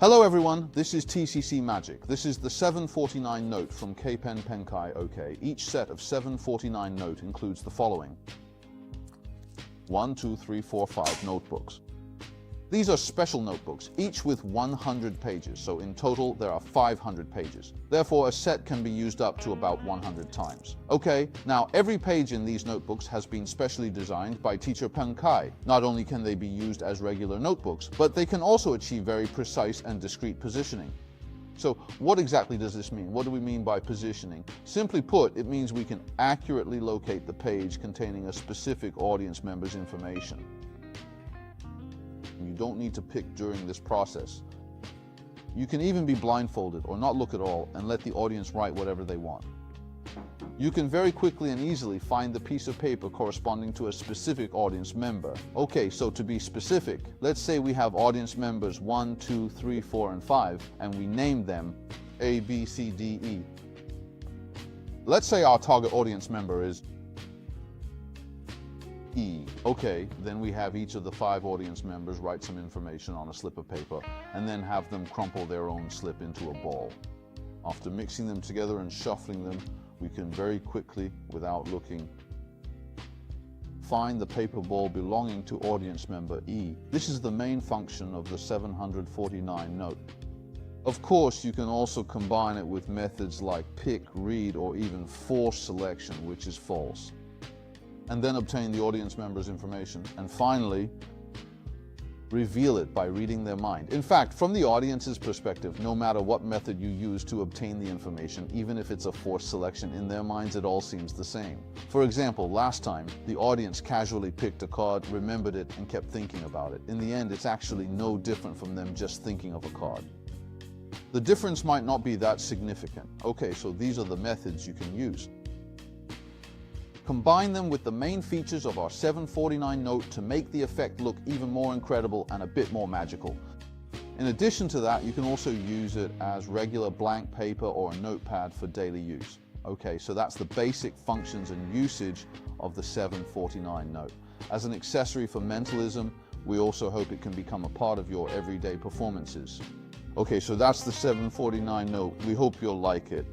Hello everyone, this is TCC Magic. This is the 749 note from K Pen OK. Each set of 749 note includes the following: 1, 2, 3, 4, 5 notebooks. These are special notebooks, each with 100 pages, so in total there are 500 pages. Therefore, a set can be used up to about 100 times. Okay, now every page in these notebooks has been specially designed by teacher Pen Kai. Not only can they be used as regular notebooks, but they can also achieve very precise and discrete positioning. So what exactly does this mean? What do we mean by positioning? Simply put, it means we can accurately locate the page containing a specific audience member's information. You don't need to pick during this process. You can even be blindfolded or not look at all and let the audience write whatever they want. You can very quickly and easily find the piece of paper corresponding to a specific audience member. Okay, so to be specific, let's say we have audience members 1, 2, 3, 4, and 5, and we name them A, B, C, D, E. Let's say our target audience member is E. Okay, then we have each of the 5 audience members write some information on a slip of paper and then have them crumple their own slip into a ball. After mixing them together and shuffling them, we can very quickly, without looking, find the paper ball belonging to audience member E. This is the main function of the 749 note. Of course, you can also combine it with methods like pick, read, or even force selection, which is false, and then obtain the audience member's information, and finally, reveal it by reading their mind. In fact, from the audience's perspective, no matter what method you use to obtain the information, even if it's a forced selection, in their minds it all seems the same. For example, last time, the audience casually picked a card, remembered it, and kept thinking about it. In the end, it's actually no different from them just thinking of a card. The difference might not be that significant. Okay, so these are the methods you can use. Combine them with the main features of our 749 note to make the effect look even more incredible and a bit more magical. In addition to that, you can also use it as regular blank paper or a notepad for daily use. Okay, so that's the basic functions and usage of the 749 note. As an accessory for Mentalism, we also hope it can become a part of your everyday performances. Okay, so that's the 749 note. We hope you'll like it.